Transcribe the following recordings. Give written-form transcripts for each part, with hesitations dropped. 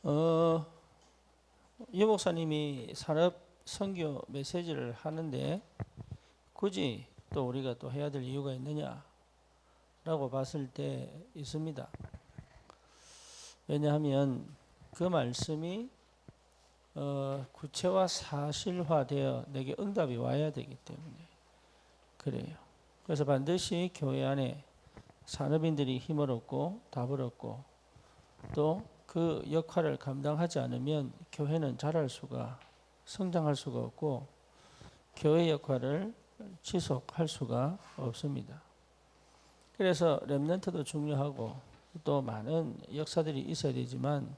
어, 유 목사님이 산업 선교 메시지를 하는데 굳이 또 우리가 또 해야 될 이유가 있느냐라고 봤을 때 있습니다. 왜냐하면 그 말씀이 구체화 사실화되어 내게 응답이 와야 되기 때문에 그래요. 그래서 반드시 교회 안에 산업인들이 힘을 얻고 답을 얻고 또 그 역할을 감당하지 않으면 교회는 자랄 수가 성장할 수가 없고 교회 역할을 지속할 수가 없습니다. 그래서 렘넌트도 중요하고 또 많은 역사들이 있어야 되지만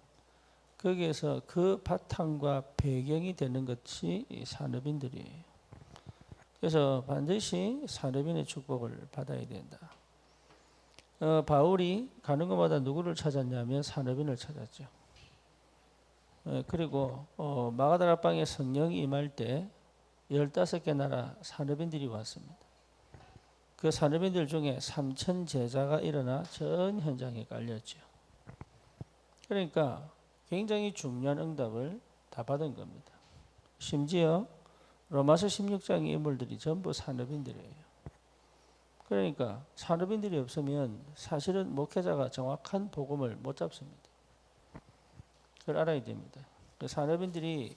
거기에서 그 바탕과 배경이 되는 것이 산업인들이에요. 그래서 반드시 산업인의 축복을 받아야 된다. 바울이 가는 곳마다 누구를 찾았냐면 산업인을 찾았죠. 그리고 마가다라 방에 성령이 임할 때 15개 나라 산업인들이 왔습니다. 그 산업인들 중에 3천 제자가 일어나 전 현장에 깔렸죠. 그러니까 굉장히 중요한 응답을 다 받은 겁니다. 심지어 로마서 16장의 인물들이 전부 산업인들이에요. 그러니까 산업인들이 없으면 사실은 목회자가 정확한 복음을 못 잡습니다. 그걸 알아야 됩니다. 그 산업인들이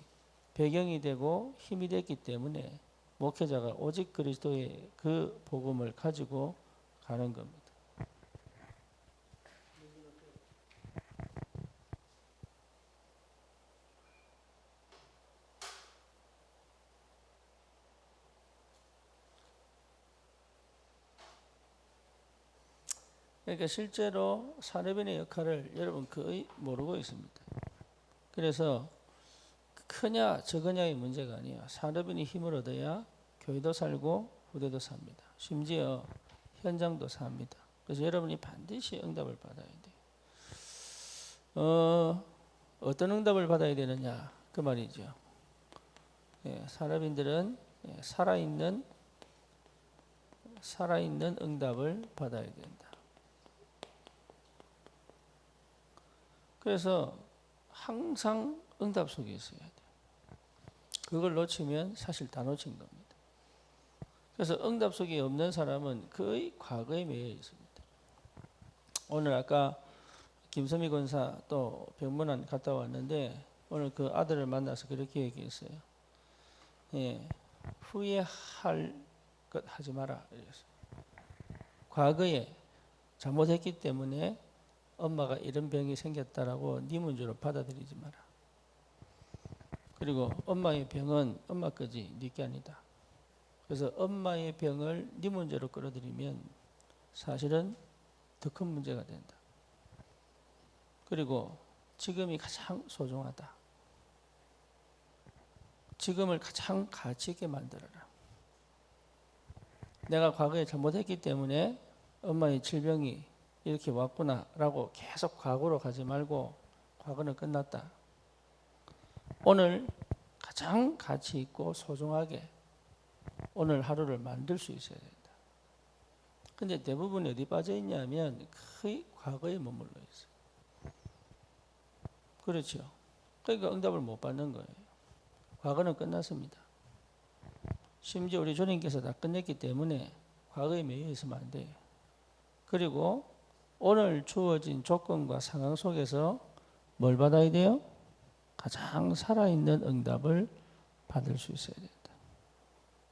배경이 되고 힘이 됐기 때문에 목회자가 오직 그리스도의 그 복음을 가지고 가는 겁니다. 그러니까 실제로 산업인의 역할을 여러분 거의 모르고 있습니다. 그래서 크냐 적으냐의 문제가 아니에요. 산업인이 힘을 얻어야 교회도 살고 후대도 삽니다. 심지어 현장도 삽니다. 그래서 여러분이 반드시 응답을 받아야 돼요. 어떤 응답을 받아야 되느냐 그 말이죠. 산업인들은 살아있는 응답을 받아야 된다. 그래서 항상 응답 속에 있어야 돼요. 그걸 놓치면 사실 다 놓친 겁니다. 그래서 응답 속에 없는 사람은 거의 과거에 매여 있습니다. 오늘 아까 김선미 권사 또 병문안 갔다 왔는데 오늘 그 아들을 만나서 그렇게 얘기했어요. 후회할 것 하지 마라. 이랬어요. 과거에 잘못했기 때문에 엄마가 이런 병이 생겼다라고 네 문제로 받아들이지 마라. 그리고 엄마의 병은 엄마 거지 네 게 아니다. 그래서 엄마의 병을 네 문제로 끌어들이면 사실은 더 큰 문제가 된다. 그리고 지금이 가장 소중하다. 지금을 가장 가치 있게 만들어라. 내가 과거에 잘못했기 때문에 엄마의 질병이 이렇게 왔구나라고 계속 과거로 가지 말고 과거는 끝났다. 오늘 가장 가치 있고 소중하게 오늘 하루를 만들 수 있어야 된다. 근데 대부분이 어디 빠져 있냐면 거의 과거에 머물러 있어요. 그렇죠. 그러니까 응답을 못 받는 거예요. 과거는 끝났습니다. 심지어 우리 주님께서 다 끝냈기 때문에 과거에 매여 있으면 안 돼요. 그리고 오늘 주어진 조건과 상황 속에서 뭘 받아야 돼요? 가장 살아있는 응답을 받을 수 있어야 된다.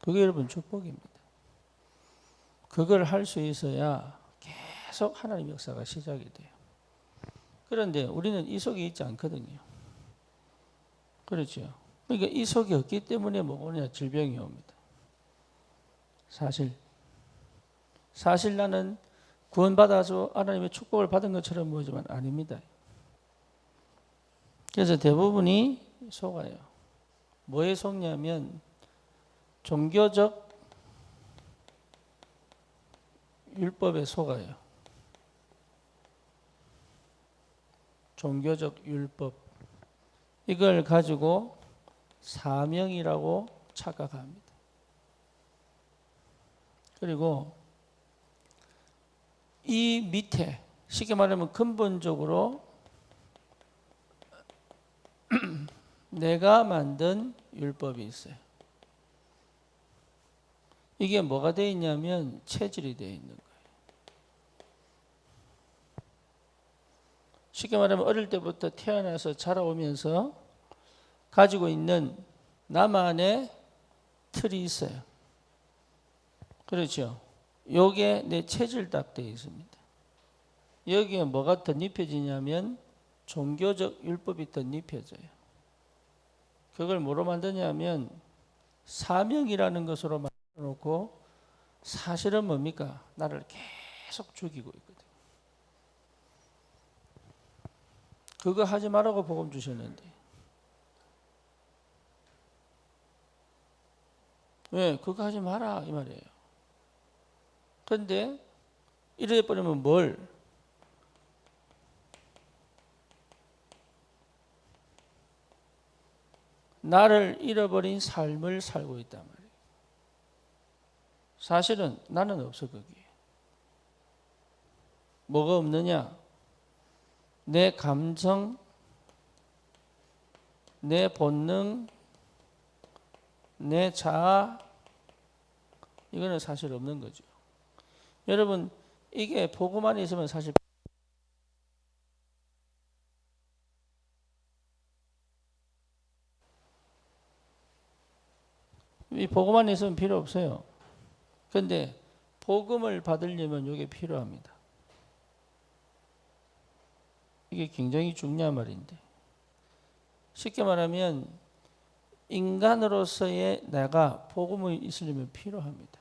그게 여러분 축복입니다. 그걸 할 수 있어야 계속 하나님 역사가 시작이 돼요. 그런데 우리는 이 속에 있지 않거든요. 그렇죠. 그러니까 이 속에 없기 때문에 뭐가 오냐 질병이 옵니다. 사실 나는 구원받아서 하나님의 축복을 받은 것처럼 보이지만 아닙니다. 그래서 대부분이 속아요. 뭐에 속냐면 종교적 율법에 속아요. 종교적 율법. 이걸 가지고 사명이라고 착각합니다. 그리고 이 밑에 쉽게 말하면 근본적으로 내가 만든 율법이 있어요. 이게 뭐가 되어 있냐면 체질이 되어 있는 거예요. 쉽게 말하면 어릴 때부터 태어나서 자라오면서 가지고 있는 나만의 틀이 있어요. 그렇죠. 요게 내 체질 딱 되어 있습니다. 여기에 뭐가 덧입혀지냐면 종교적 율법이 덧입혀져요. 그걸 뭐로 만드냐면 사명이라는 것으로 만들어 놓고 사실은 뭡니까? 나를 계속 죽이고 있거든. 그거 하지 말라고 복음 주셨는데. 왜? 그거 하지 마라 이 말이에요. 그런데 이래 버리면 뭘? 나를 잃어버린 삶을 살고 있단 말이에요. 사실은 나는 없어 거기에. 뭐가 없느냐? 내 감성, 내 본능, 내 자아, 이거는 사실 없는 거죠. 여러분, 이게 복음 안에 있으면 사실 이 복음 안에 있으면 필요 없어요. 그런데 복음을 받으려면 이게 필요합니다. 이게 굉장히 중요한 말인데 쉽게 말하면 인간으로서의 내가 복음이 있으려면 필요합니다.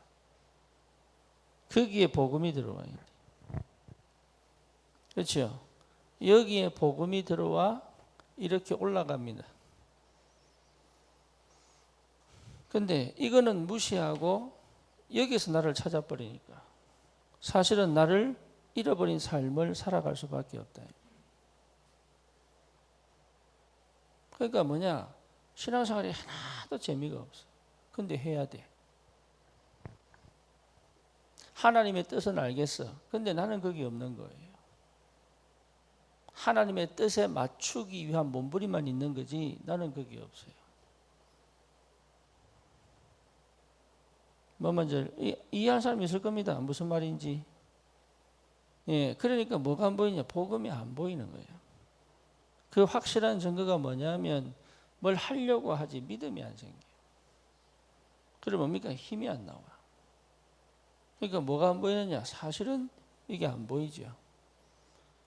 거기에 복음이 들어와야 돼. 그렇죠? 여기에 복음이 들어와 이렇게 올라갑니다. 근데 이거는 무시하고 여기서 나를 찾아버리니까 사실은 나를 잃어버린 삶을 살아갈 수밖에 없다. 그러니까 뭐냐? 신앙생활이 하나도 재미가 없어. 근데 해야 돼. 하나님의 뜻은 알겠어. 근데 나는 거기 없는 거예요. 하나님의 뜻에 맞추기 위한 몸부림만 있는 거지 나는 거기 없어요. 뭐 먼저 이해할 사람이 있을 겁니다. 무슨 말인지. 예, 그러니까 뭐가 안 보이냐? 복음이 안 보이는 거예요. 그 확실한 증거가 뭐냐면 뭘 하려고 하지 믿음이 안 생겨요. 그러면 뭡니까? 힘이 안 나와. 그러니까 뭐가 안 보이느냐? 사실은 이게 안 보이죠.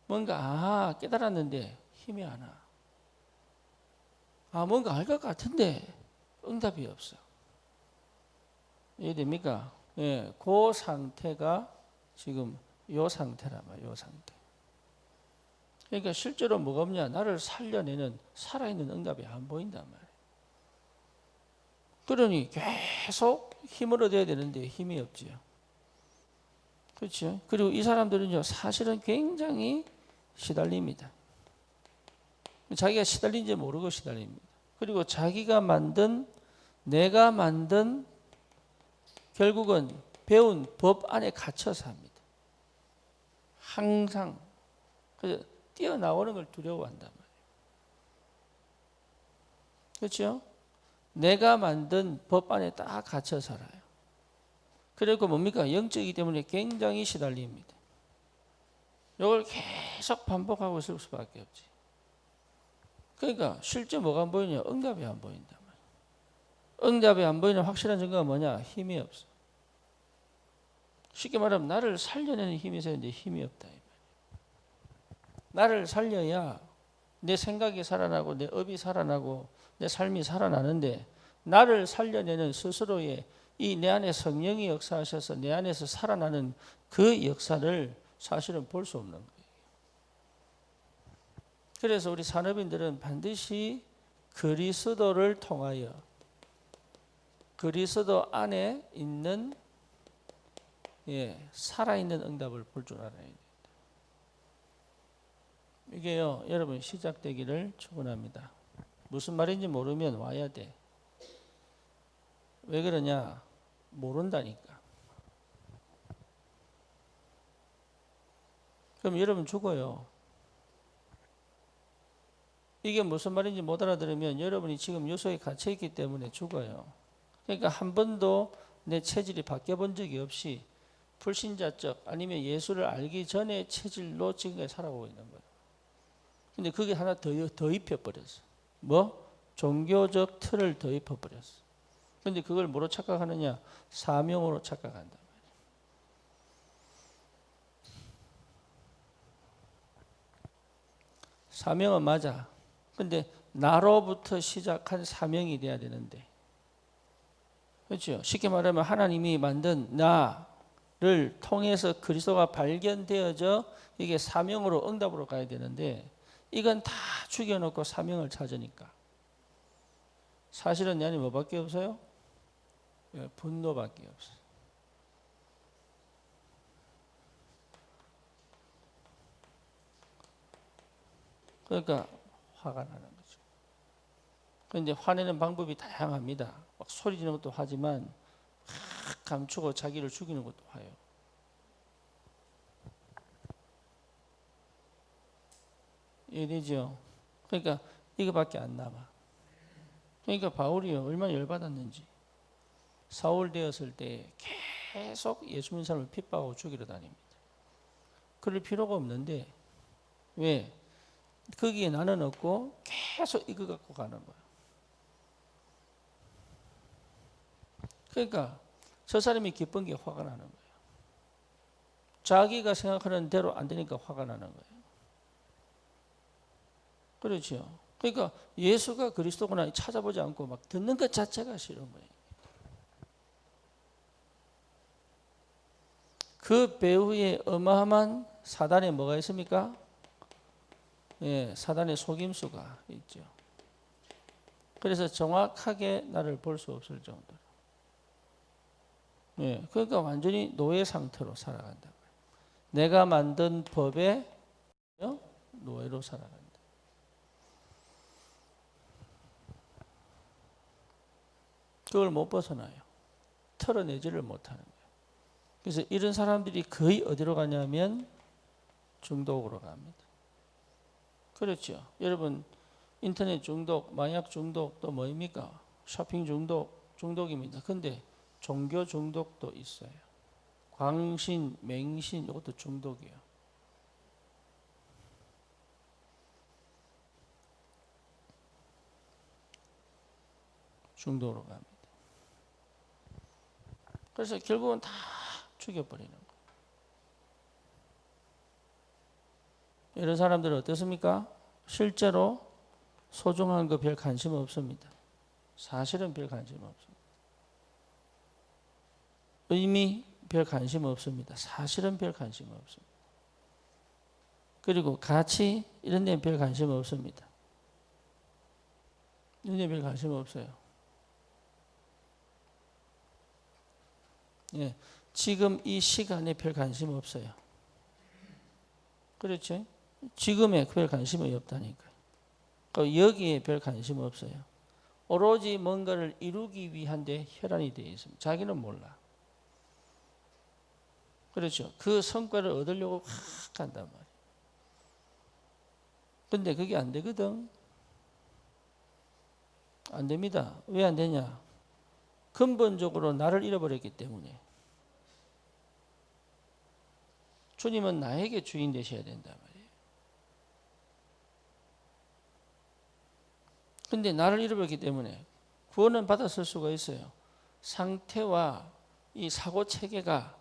뭔가 깨달았는데 힘이 안 와. 뭔가 알 것 같은데 응답이 없어. 이해됩니까? 예, 그 상태가 지금 요 상태란 말이에요. 요 상태. 그러니까 실제로 뭐가 없냐? 나를 살려내는 살아있는 응답이 안 보인단 말이에요. 그러니 계속 힘을 얻어야 되는데 힘이 없지요. 그렇죠? 그리고 이 사람들은요, 사실은 굉장히 시달립니다. 자기가 시달린지 모르고 시달립니다. 그리고 자기가 만든, 내가 만든 결국은 배운 법 안에 갇혀 삽니다. 항상. 그래서 뛰어나오는 걸 두려워한단 말이에요. 그렇죠? 내가 만든 법 안에 딱 갇혀 살아요. 그리고 뭡니까? 영적이기 때문에 굉장히 시달립니다. 이걸 계속 반복하고 있을 수밖에 없지. 그러니까 실제 뭐가 안 보이냐? 응답이 안 보인단 말이에요. 응답이 안 보이는 확실한 증거가 뭐냐? 힘이 없어. 쉽게 말하면 나를 살려내는 힘이 있었는데 힘이 없다. 나를 살려야 내 생각이 살아나고 내 업이 살아나고 내 삶이 살아나는데 나를 살려내는 스스로의 이 내 안에 성령이 역사하셔서 내 안에서 살아나는 그 역사를 사실은 볼 수 없는 거예요. 그래서 우리 산업인들은 반드시 그리스도를 통하여 그리스도 안에 있는 살아있는 응답을 볼 줄 알아야 돼요. 이게요, 여러분 시작되기를 축원합니다. 무슨 말인지 모르면 와야 돼. 왜 그러냐? 모른다니까. 그럼 여러분 죽어요. 이게 무슨 말인지 못 알아들으면 여러분이 지금 요소에 갇혀 있기 때문에 죽어요. 그러니까 한 번도 내 체질이 바뀌어 본 적이 없이 불신자적 아니면 예수를 알기 전에 체질로 지금까지 살아오고 있는 거예요. 근데 그게 하나 더 입혀버렸어. 뭐? 종교적 틀을 더 입혀버렸어. 근데 그걸 뭐로 착각하느냐? 사명으로 착각한다. 사명은 맞아. 근데 나로부터 시작한 사명이 돼야 되는데. 그렇죠? 쉽게 말하면 하나님이 만든 나를 통해서 그리스도가 발견되어져 이게 사명으로 응답으로 가야 되는데 이건 다 죽여놓고 사명을 찾으니까. 사실은 내 안에 뭐밖에 없어요? 분노밖에 없어요. 그러니까 화가 나는 거죠. 그런데 화내는 방법이 다양합니다. 막 소리 지르는 것도 하지만 막 감추고 자기를 죽이는 것도 화요. 이해되죠? 그러니까 이거밖에 안 남아. 그러니까 바울이요 얼마나 열받았는지 사울 되었을 때 계속 예수 믿는 사람을 핍박하고 죽이러 다닙니다. 그럴 필요가 없는데 왜? 거기에 나는 없고 계속 이거 갖고 가는 거예요. 그러니까 저 사람이 기쁜 게 화가 나는 거예요. 자기가 생각하는 대로 안 되니까 화가 나는 거예요. 그렇죠. 그러니까 예수가 그리스도구나 찾아보지 않고 막 듣는 것 자체가 싫은 거예요. 그 배후에 어마어마한 사단에 뭐가 있습니까? 예, 사단의 속임수가 있죠. 그래서 정확하게 나를 볼 수 없을 정도로. 예, 그러니까 완전히 노예 상태로 살아간다. 내가 만든 법에 노예로 살아간다. 그걸 못 벗어나요. 털어내지를 못하는 거예요. 그래서 이런 사람들이 거의 어디로 가냐면 중독으로 갑니다. 그렇죠. 여러분 인터넷 중독, 마약 중독 또 뭐입니까? 쇼핑 중독입니다. 근데 종교 중독도 있어요. 광신, 맹신 이것도 중독이에요. 중독으로 갑니다. 그래서 결국은 다 죽여버리는 거예요. 이런 사람들은 어떻습니까? 실제로 소중한 거 별 관심 없습니다. 사실은 별 관심 없습니다. 의미 별 관심 없습니다. 사실은 별 관심 없습니다. 그리고 가치 이런 데는 별 관심 없습니다. 이런 데는 별 관심 없어요. 예, 지금 이 시간에 별 관심 없어요. 그렇죠? 지금에 별 관심이 없다니까요. 그러니까 여기에 별 관심 없어요. 오로지 뭔가를 이루기 위한 데 혈안이 되어 있습니다. 자기는 몰라. 그렇죠. 그 성과를 얻으려고 확 간단 말이에요. 근데 그게 안 되거든. 안 됩니다. 왜 안 되냐? 근본적으로 나를 잃어버렸기 때문에. 주님은 나에게 주인 되셔야 된단 말이에요. 근데 나를 잃어버렸기 때문에 구원은 받았을 수가 있어요. 상태와 이 사고 체계가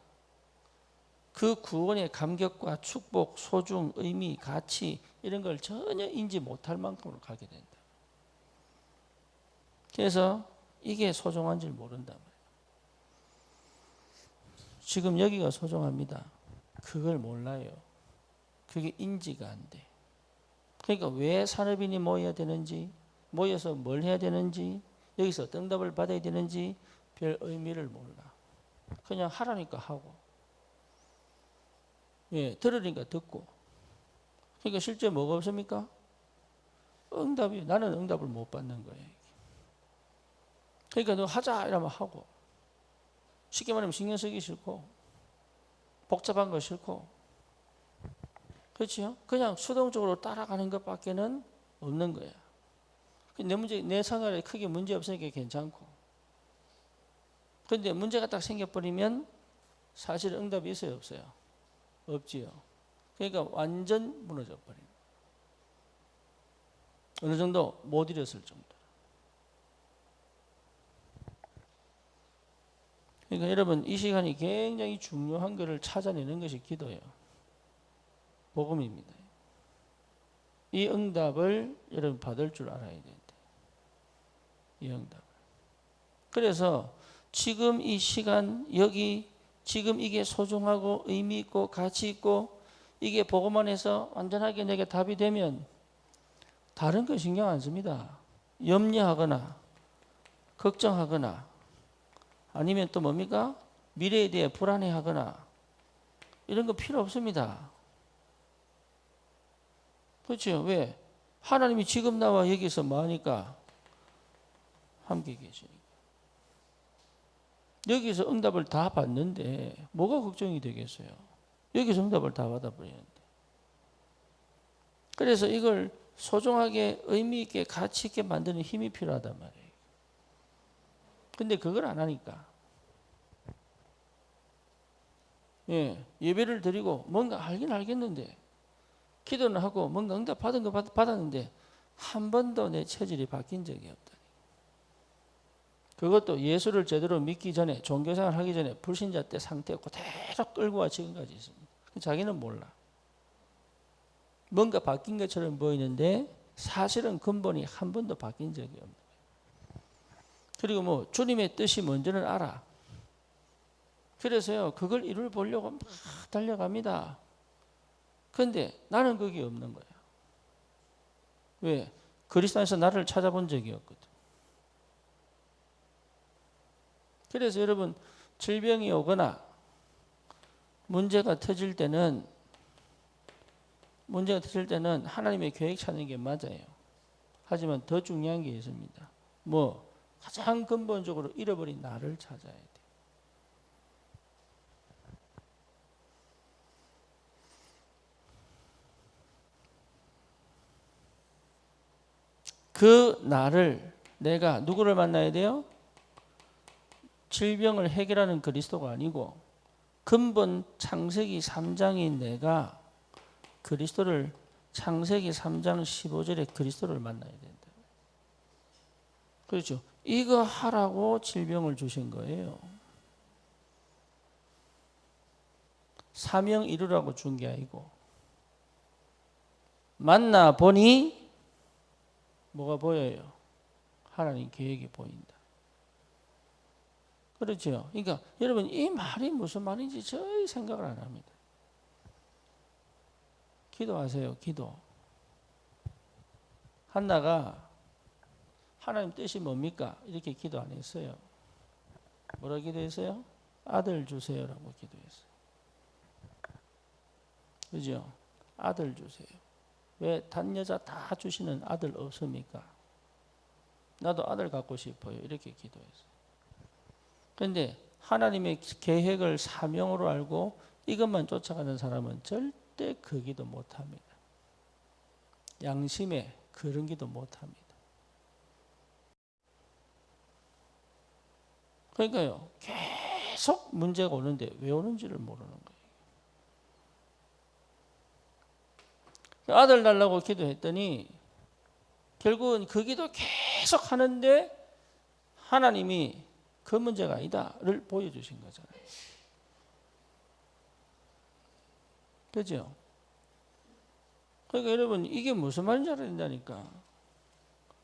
그 구원의 감격과 축복, 소중, 의미, 가치 이런 걸 전혀 인지 못할 만큼으로 가게 된다. 그래서 이게 소중한 줄 모른단 말이에요. 지금 여기가 소중합니다. 그걸 몰라요. 그게 인지가 안 돼. 그러니까 왜 산업인이 모여야 되는지, 모여서 뭘 해야 되는지, 여기서 어떤 답을 받아야 되는지 별 의미를 몰라. 그냥 하라니까 하고, 예, 들으니까 듣고. 그러니까 실제 뭐가 없습니까? 응답이, 나는 응답을 못 받는 거예요. 그러니까 너 하자 이러면 하고, 쉽게 말하면 신경 쓰기 싫고, 복잡한 거 싫고, 그렇죠? 그냥 수동적으로 따라가는 것밖에는 없는 거야. 내 생활에 크게 문제 없으니까 괜찮고. 그런데 문제가 딱 생겨버리면 사실 응답이 있어요, 없어요? 없지요. 그러니까 완전 무너져 버리는. 어느 정도 못 이뤘을 정도. 그러니까 여러분 이 시간이 굉장히 중요한 것을 찾아내는 것이 기도예요. 복음입니다. 이 응답을 여러분 받을 줄 알아야 된다. 이 응답을. 그래서 지금 이 시간 여기 지금 이게 소중하고 의미 있고 가치 있고 이게 복음 안에서 완전하게 내게 답이 되면 다른 거 신경 안 씁니다. 염려하거나 걱정하거나 아니면 또 뭡니까? 미래에 대해 불안해하거나 이런 거 필요 없습니다. 그렇죠? 왜? 하나님이 지금 나와 여기서 뭐 하니까? 함께 계시니까. 여기서 응답을 다 받는데 뭐가 걱정이 되겠어요? 여기서 응답을 다 받아버리는데. 그래서 이걸 소중하게 의미 있게 가치 있게 만드는 힘이 필요하단 말이에요. 근데 그걸 안 하니까. 예배를 드리고 뭔가 알긴 알겠는데 기도는 하고 뭔가 응답 받은 거 받았는데 한 번도 내 체질이 바뀐 적이 없다. 그것도 예수를 제대로 믿기 전에 종교생활 하기 전에 불신자 때 상태 그대로 끌고 와 지금까지 있습니다. 자기는 몰라. 뭔가 바뀐 것처럼 보이는데 사실은 근본이 한 번도 바뀐 적이 없는 거예요. 그리고 뭐 주님의 뜻이 뭔지는 알아. 그래서요 그걸 이룰 보려고 막 달려갑니다. 그런데 나는 그게 없는 거야. 왜? 그리스도 안에서 나를 찾아본 적이 없거든. 그래서 여러분 질병이 오거나 문제가 터질 때는 하나님의 계획 찾는 게 맞아요. 하지만 더 중요한 게 있습니다. 뭐 가장 근본적으로 잃어버린 나를 찾아야 돼. 그 나를 내가 누구를 만나야 돼요? 질병을 해결하는 그리스도가 아니고 근본 창세기 3장인 내가 그리스도를 창세기 3장 15절에 그리스도를 만나야 된다. 그렇죠. 이거 하라고 질병을 주신 거예요. 사명 이루라고 준 게 아니고 만나 보니 뭐가 보여요? 하나님 계획이 보인다. 그렇죠. 그러니까 여러분 이 말이 무슨 말인지 저희 생각을 안 합니다. 기도하세요. 기도. 한나가 하나님 뜻이 뭡니까? 이렇게 기도 안 했어요. 뭐라 기도했어요? 아들 주세요라고 기도했어요. 그죠? 아들 주세요. 왜 단여자 다 주시는 아들 없습니까? 나도 아들 갖고 싶어요. 이렇게 기도했어요. 그런데 하나님의 계획을 사명으로 알고 이것만 쫓아가는 사람은 절대 그 기도 못합니다. 양심에 그런 기도 못합니다. 그러니까요. 계속 문제가 오는데 왜 오는지를 모르는 거예요. 아들 달라고 기도했더니 결국은 그 기도 계속 하는데 하나님이 그 문제가 아니다를 보여주신 거잖아요. 그죠? 그러니까 여러분 이게 무슨 말인지 알아야 된다니까.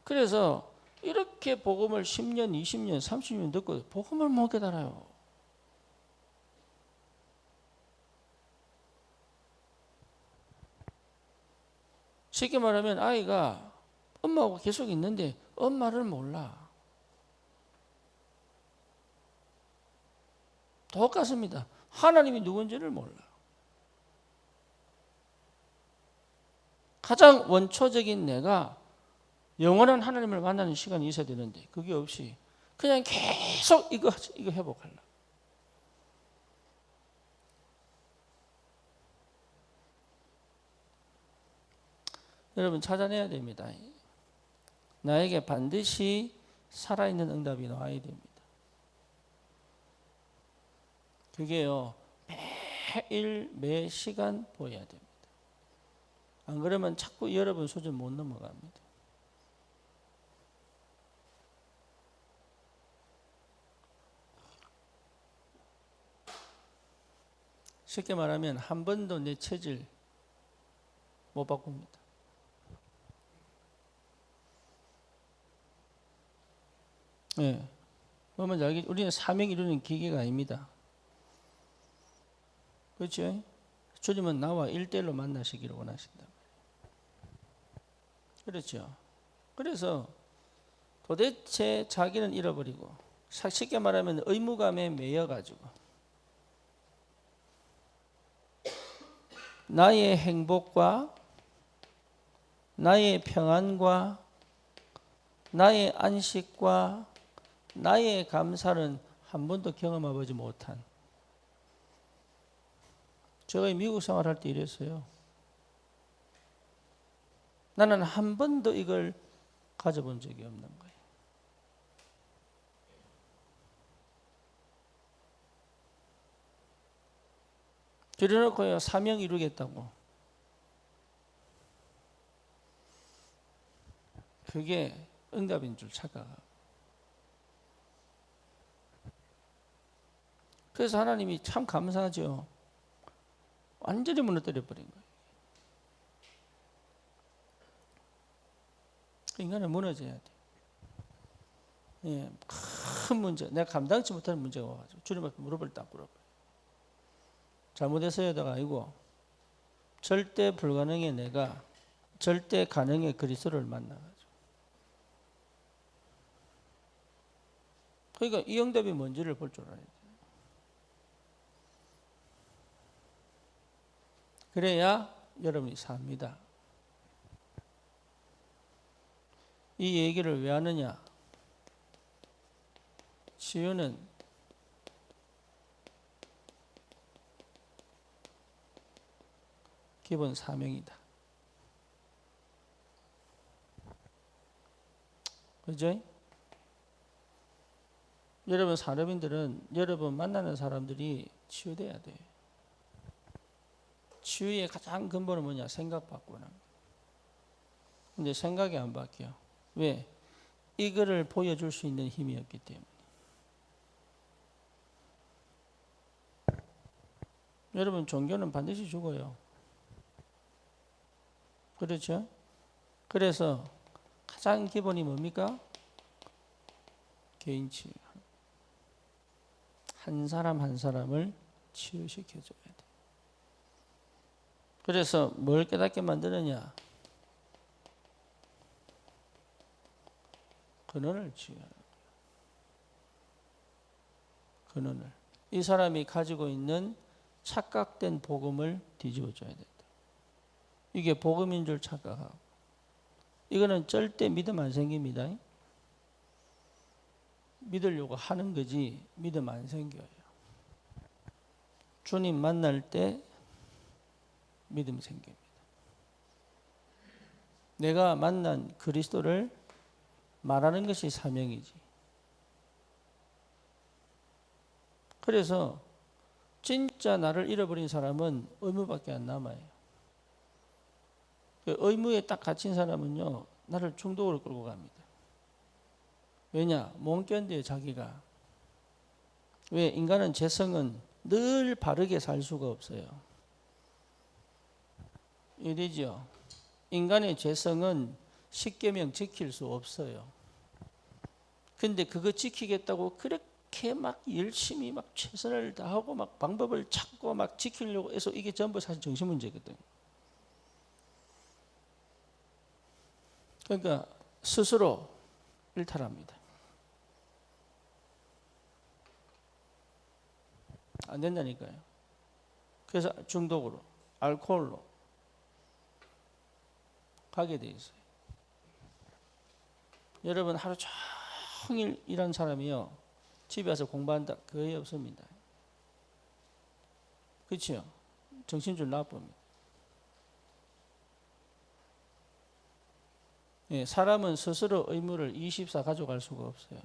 그래서 이렇게 복음을 10년, 20년, 30년 듣고 복음을 못 깨달아요. 쉽게 말하면 아이가 엄마하고 계속 있는데 엄마를 몰라. 똑같습니다. 하나님이 누군지를 몰라. 가장 원초적인 내가 영원한 하나님을 만나는 시간이 있어야 되는데 그게 없이 그냥 계속 이거 회복하려. 여러분 찾아내야 됩니다. 나에게 반드시 살아있는 응답이 나와야 됩니다. 그게요, 매일 매 시간 보여야 됩니다. 안 그러면 자꾸 여러분 수준 못 넘어갑니다. 쉽게 말하면 한 번도 내 체질 못 바꿉니다. 예. 그러면 우리는 사명 이루는 기계가 아닙니다. 그렇죠? 주님은 나와 1대1로 만나시기를 원하신다. 그렇죠. 그래서 도대체 자기는 잃어버리고, 쉽게 말하면 의무감에 매여가지고 나의 행복과 나의 평안과 나의 안식과 나의 감사는 한 번도 경험해보지 못한, 제가 미국 생활할 때 이랬어요. 나는 한 번도 이걸 가져본 적이 없는 거예요. 들여놓고요, 사명 이루겠다고. 그게 응답인 줄 착각하고. 그래서 하나님이 참 감사하죠. 완전히 무너뜨려 버린 거예요. 인간은 무너져야 돼. 예, 큰 문제, 내가 감당치 못하는 문제가 와가지고 주님 앞에 무릎을 딱 꿇어버려요. 잘못해서야가 아니고 절대 불가능의 내가 절대 가능의 그리스도를 만나가지고. 그러니까 이 응답이 뭔지를 볼 줄 알아야 돼. 그래야 여러분이 삽니다. 이 얘기를 왜 하느냐? 치유는 기본 사명이다. 그죠? 여러분 산업인들은 여러분 만나는 사람들이 치유돼야 돼. 치유의 가장 근본은 뭐냐? 생각 바꾸는. 근데 생각이 안 바뀌어. 왜? 이거를 보여줄 수 있는 힘이 없기 때문에. 여러분 종교는 반드시 죽어요. 그렇죠? 그래서 가장 기본이 뭡니까? 개인 치유. 한 사람 한 사람을 치유시켜줘야 돼. 그래서 뭘 깨닫게 만드느냐? 근원을 치유하는 거예요. 근원을. 이 사람이 가지고 있는 착각된 복음을 뒤집어줘야 된다. 이게 복음인 줄 착각하고. 이거는 절대 믿음 안 생깁니다. 믿으려고 하는 거지 믿음 안 생겨요. 주님 만날 때 믿음 생깁니다. 내가 만난 그리스도를 말하는 것이 사명이지. 그래서 진짜 나를 잃어버린 사람은 의무밖에 안 남아요. 그 의무에 딱 갇힌 사람은요, 나를 중독으로 끌고 갑니다. 왜냐? 못 견뎌요, 자기가. 왜? 인간은 재성은 늘 바르게 살 수가 없어요. 이러죠. 인간의 재성은 십계명 지킬 수 없어요. 근데 그거 지키겠다고 그렇게 막 열심히 막 최선을 다하고 막 방법을 찾고 막 지키려고 해서 이게 전부 사실 정신 문제거든. 그러니까 스스로 일탈합니다. 안 된다니까요. 그래서 중독으로, 알코올로 가게 돼 있어요. 여러분 하루 종일 일한 사람이요, 집에 와서 공부한다 거의 없습니다. 그렇죠? 정신줄 나쁩니다. 예, 사람은 스스로 의무를 24 가져갈 수가 없어요.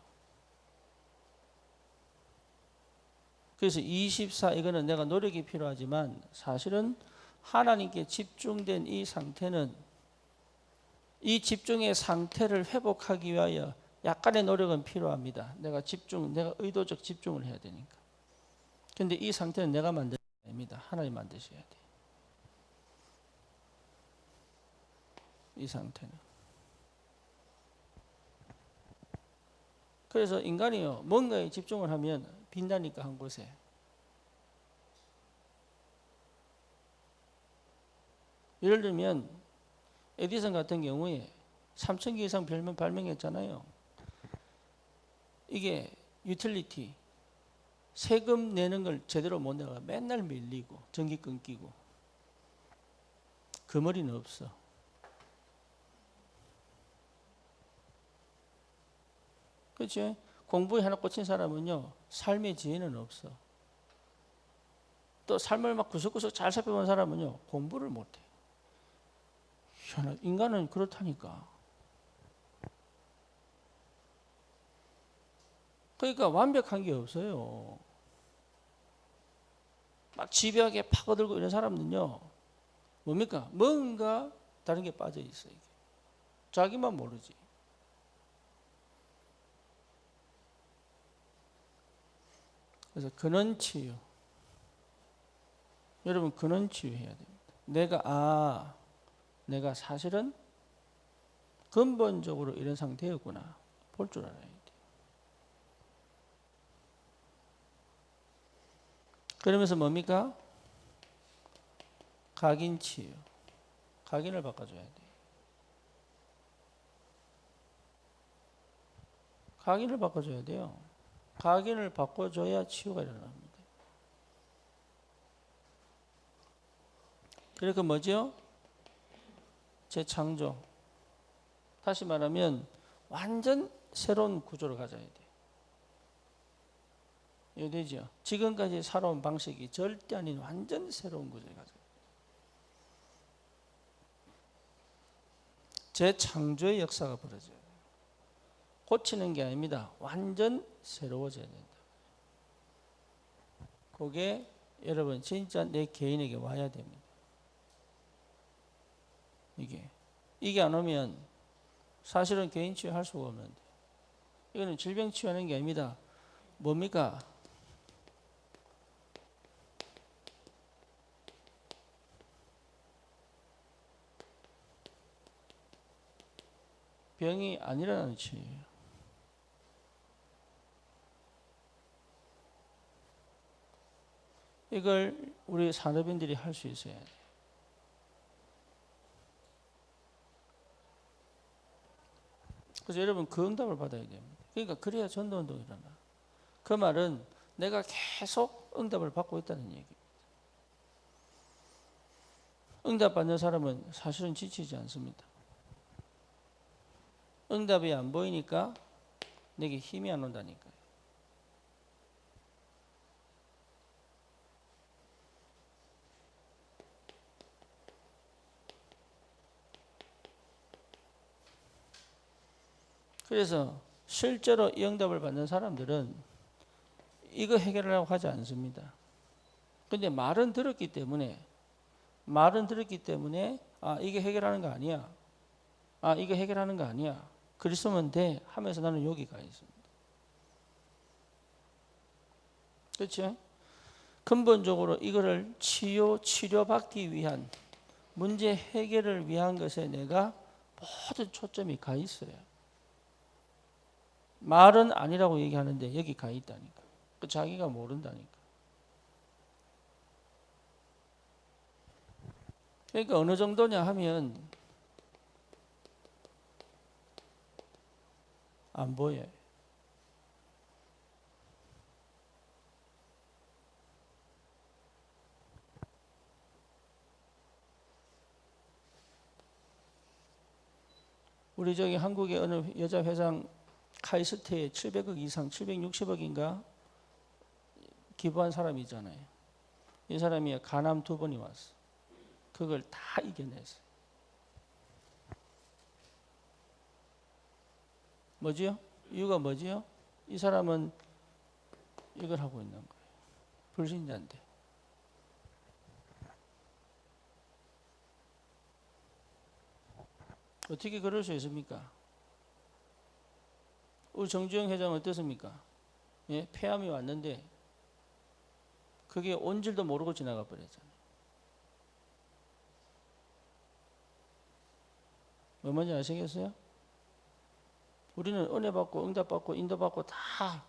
그래서 24 이거는 내가 노력이 필요하지만 사실은 하나님께 집중된 이 상태는 이 집중의 상태를 회복하기 위하여 약간의 노력은 필요합니다. 내가 의도적 집중을 해야 되니까. 근데 이 상태는 내가 만드는 게 아닙니다. 하나님 만드셔야 돼. 이 상태는. 그래서 인간이요, 뭔가에 집중을 하면 빛나니까 한 곳에. 예를 들면 에디슨 같은 경우에 3,000개 이상 별명 발명했잖아요. 이게 유틸리티, 세금 내는 걸 제대로 못 내가 맨날 밀리고 전기 끊기고 그 머리는 없어. 그렇지? 공부에 하나 꽂힌 사람은요, 삶의 지혜는 없어. 또 삶을 막 구석구석 잘 살펴본 사람은요, 공부를 못해. 인간은 그렇다니까. 그러니까 완벽한 게 없어요. 막 집요하게 파고들고 이런 사람은요, 뭡니까? 뭔가 다른 게 빠져 있어요. 자기만 모르지. 그래서 근원치유. 여러분 근원치유 해야 됩니다. 내가 사실은 근본적으로 이런 상태였구나. 볼 줄 알아야 돼. 그러면서 뭡니까? 각인치유. 각인을 바꿔줘야 돼. 각인을 바꿔줘야 돼요. 각인을 바꿔줘야 치유가 일어납니다. 그러니까 뭐죠? 재창조. 다시 말하면 완전 새로운 구조를 가져야 돼. 이해되죠? 지금까지 살아온 방식이 절대 아닌 완전 새로운 구조를 가져야 돼. 재창조의 역사가 벌어져요. 고치는 게 아닙니다. 완전 새로워져야 된다. 그게 여러분 진짜 내 개인에게 와야 됩니다. 이게 안 오면 사실은 개인 치유할 수가 없는데, 이거는 질병 치유하는 게 아닙니다. 뭡니까? 병이 안 일어나는 치유예요. 이걸 우리 산업인들이 할 수 있어야 돼요. 그래서 여러분 그 응답을 받아야 됩니다. 그러니까 그래야 전도운동이 일어나. 그 말은 내가 계속 응답을 받고 있다는 얘기입니다. 응답 받는 사람은 사실은 지치지 않습니다. 응답이 안 보이니까 내게 힘이 안 온다니까요. 그래서 실제로 이 응답을 받는 사람들은 이거 해결하려고 하지 않습니다. 근데 말은 들었기 때문에 이게 해결하는 거 아니야. 이거 해결하는 거 아니야. 그리스도면 돼 하면서 나는 여기 가 있습니다. 그렇죠? 근본적으로 이거를 치료받기 위한 문제 해결을 위한 것에 내가 모든 초점이 가 있어요. 말은 아니라고 얘기하는데 여기 가 있다니까. 자기가 모른다니까. 그러니까 어느 정도냐 하면 안 보여요. 우리 저기 한국의 어느 여자 회장 카이스트에 700억 이상, 760억인가 기부한 사람이 있잖아요. 이 사람이 간암 2번이 왔어. 그걸 다 이겨냈어요. 뭐지요? 이유가 뭐지요? 이 사람은 이걸 하고 있는 거예요. 불신자인데. 어떻게 그럴 수 있습니까? 우리 정주영 회장 어떻습니까? 예? 폐암이 왔는데 그게 온 줄도 모르고 지나가 버렸잖아요. 뭐 뭔지 아시겠어요? 우리는 은혜 받고 응답 받고 인도 받고 다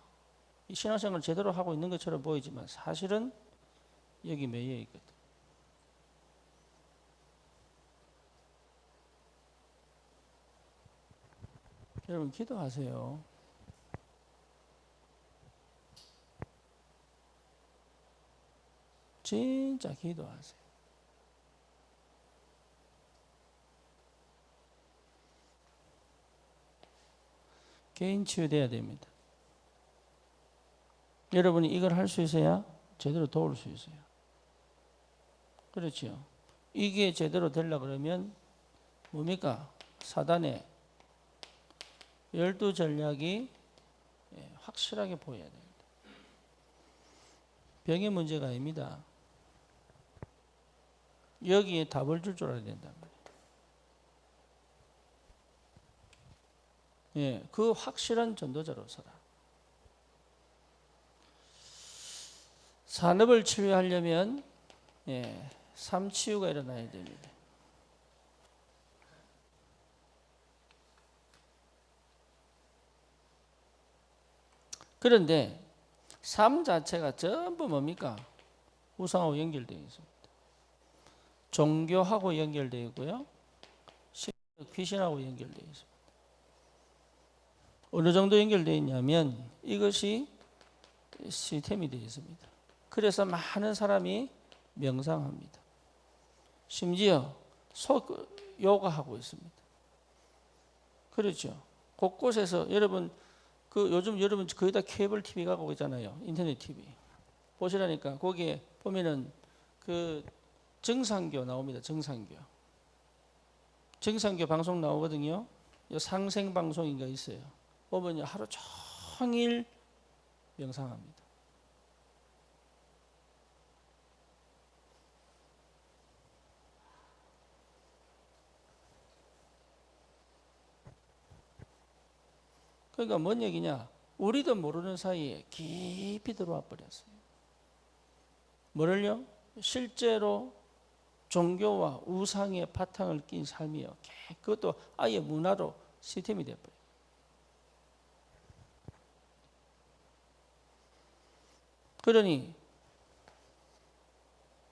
신앙생활을 제대로 하고 있는 것처럼 보이지만 사실은 여기 매여 있거든. 여러분 기도하세요. 진짜 기도하세요. 개인 치유돼야 됩니다. 여러분이 이걸 할 수 있어야 제대로 도울 수 있어요. 그렇죠. 이게 제대로 되려고 그러면 뭡니까? 사단의 12전략이 확실하게 보여야 됩니다. 병의 문제가 아닙니다. 여기에 답을 줄 알아야 된단 말이에요. 예, 그 확실한 전도자로 서라. 산업을 치유하려면 삶치유가 일어나야 됩니다. 그런데 삶 자체가 전부 뭡니까? 우상하고 연결되어 있습니다. 종교하고 연결되어 있고요. 귀신하고 연결되어 있습니다. 어느 정도 연결되어 있냐면 이것이 시스템이 되어 있습니다. 그래서 많은 사람이 명상합니다. 심지어 요가하고 있습니다. 그렇죠. 곳곳에서 여러분 요즘 여러분 거의 다 케이블 TV 가고 있잖아요. 인터넷 TV 보시라니까 거기에 보면은 그 정상교 나옵니다. 정상교 방송 나오거든요. 상생 방송인가 있어요. 보면 하루 종일 명상합니다. 그러니까 뭔 얘기냐? 우리도 모르는 사이에 깊이 들어와 버렸어요. 뭐를요? 실제로 종교와 우상의 바탕을 낀 삶이요. 그것도 아예 문화로 시스템이 되어버려요. 그러니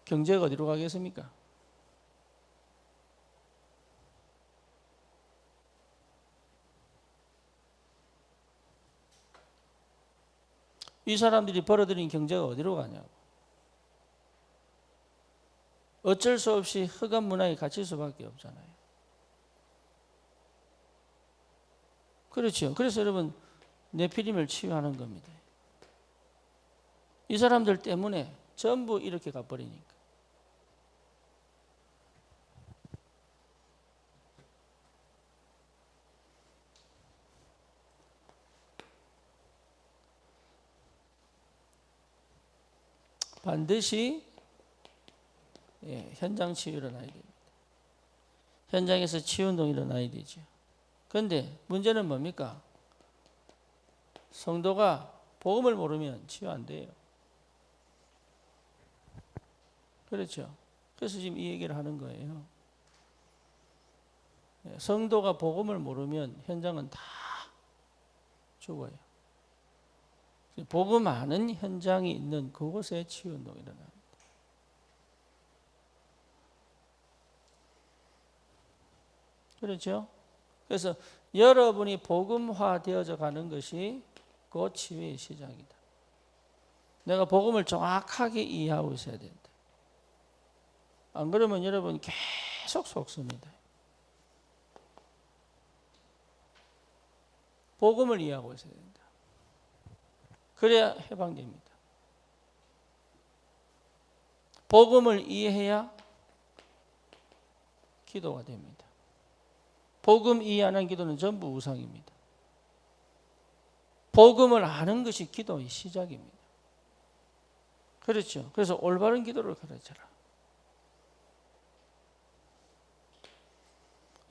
경제가 어디로 가겠습니까? 이 사람들이 벌어들인 경제가 어디로 가냐고. 어쩔 수 없이 흑암 문화에 갇힐 수밖에 없잖아요. 그렇죠. 그래서 여러분 네피림을 치유하는 겁니다. 이 사람들 때문에 전부 이렇게 가버리니까. 반드시 현장 치유 일어나야 됩니다. 현장에서 치유운동이 일어나야 되죠. 그런데 문제는 뭡니까? 성도가 복음을 모르면 치유 안 돼요. 그렇죠. 그래서 지금 이 얘기를 하는 거예요. 성도가 복음을 모르면 현장은 다 죽어요. 복음 아는 현장이 있는 그곳에 치유운동이 일어납니다. 그렇죠? 그래서 여러분이 복음화 되어져 가는 것이 그 치유의 시작이다. 내가 복음을 정확하게 이해하고 있어야 된다. 안 그러면 여러분 계속 속습니다. 복음을 이해하고 있어야 된다. 그래야 해방됩니다. 복음을 이해해야 기도가 됩니다. 복음 이해 안 한 기도는 전부 우상입니다. 복음을 아는 것이 기도의 시작입니다. 그렇죠. 그래서 올바른 기도를 가르쳐라.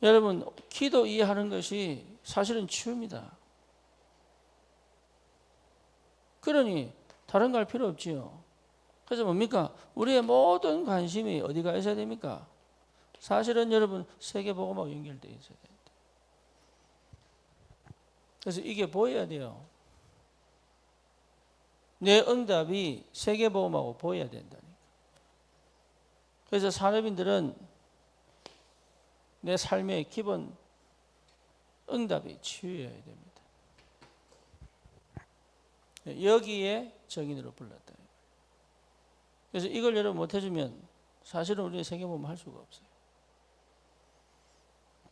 여러분, 기도 이해하는 것이 사실은 치유입니다. 그러니 다른 거 할 필요 없지요. 그래서 뭡니까? 우리의 모든 관심이 어디가 있어야 됩니까? 사실은 여러분 세계복음하고 연결되어 있어야 됩니다. 그래서 이게 보여야 돼요. 내 응답이 세계복음하고 보여야 된다니까. 그래서 산업인들은 내 삶의 기본 응답이 치유여야 됩니다. 여기에 정인으로 불렀다. 그래서 이걸 여러분 못해주면 사실은 우리의 세계복음 할 수가 없어요.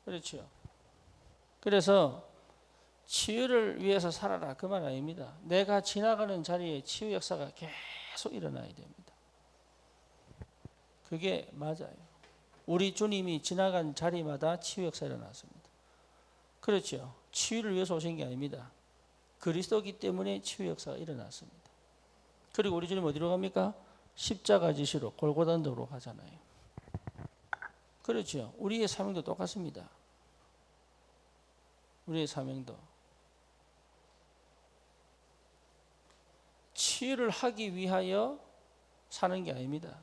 그렇죠. 그래서 치유를 위해서 살아라 그 말 아닙니다. 내가 지나가는 자리에 치유 역사가 계속 일어나야 됩니다. 그게 맞아요. 우리 주님이 지나간 자리마다 치유 역사가 일어났습니다. 그렇죠. 치유를 위해서 오신 게 아닙니다. 그리스도기 때문에 치유 역사가 일어났습니다. 그리고 우리 주님 어디로 갑니까? 십자가 지시로 골고다 언덕으로 가잖아요. 그렇죠. 우리의 사명도 똑같습니다. 우리의 사명도 치유를 하기 위하여 사는 게 아닙니다.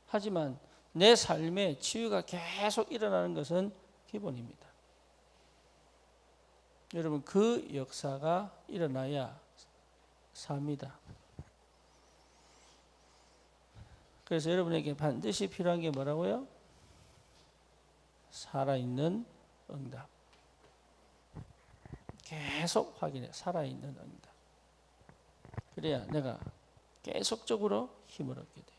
하지만 내 삶에 치유가 계속 일어나는 것은 기본입니다. 여러분 그 역사가 일어나야 삽니다. 그래서 여러분에게 반드시 필요한 게 뭐라고요? 살아있는 응답. 계속 확인해. 살아있는 응답. 그래야 내가 계속적으로 힘을 얻게 돼요.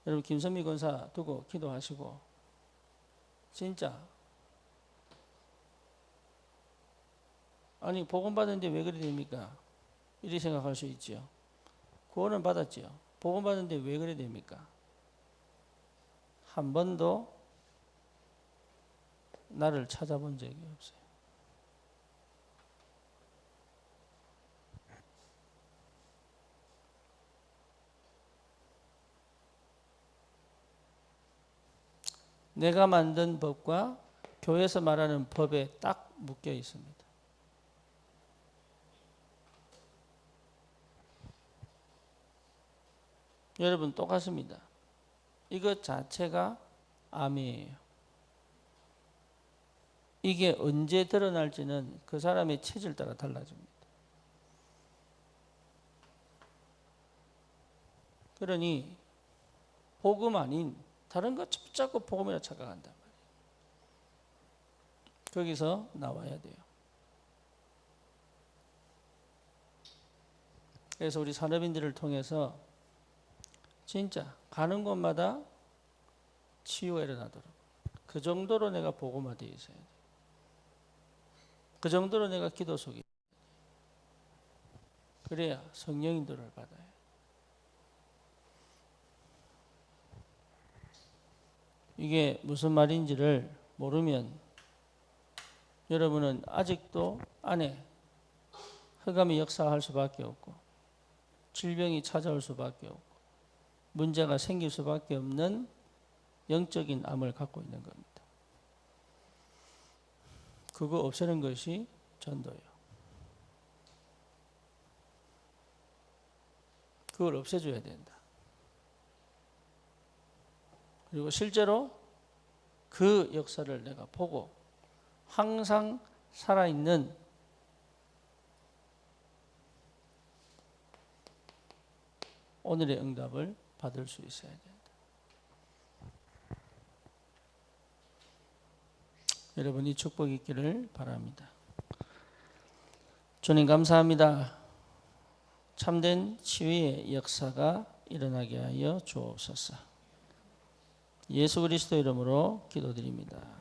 여러분 김선미 권사 두고 기도하시고 진짜 아니 복음 받는데 왜 그래 됩니까? 이렇게 생각할 수 있죠. 구원은 받았죠. 복음 받는데 왜 그래 됩니까? 한 번도 나를 찾아본 적이 없어요. 내가 만든 법과 교회에서 말하는 법에 딱 묶여 있습니다. 여러분 똑같습니다. 이것 자체가 암이에요. 이게 언제 드러날지는 그 사람의 체질 따라 달라집니다. 그러니 복음 아닌 다른 거 붙잡고 복음이라 착각한단 말이에요. 거기서 나와야 돼요. 그래서 우리 산업인들을 통해서 진짜 가는 곳마다 치유가 일어나도록 그 정도로 내가 복음화되어 있어야 돼요. 그 정도로 내가 기도 속에 그래야 성령 인도를 받아요. 이게 무슨 말인지를 모르면 여러분은 아직도 안에 흑암이 역사할 수밖에 없고 질병이 찾아올 수밖에 없고 문제가 생길 수밖에 없는 영적인 암을 갖고 있는 겁니다. 그거 없애는 것이 전도예요. 그걸 없애줘야 된다. 그리고 실제로 그 역사를 내가 보고 항상 살아있는 오늘의 응답을 받을 수 있어야 된다. 여러분이 축복 있기를 바랍니다. 주님 감사합니다. 참된 치유의 역사가 일어나게 하여 주옵소서. 예수 그리스도 이름으로 기도드립니다.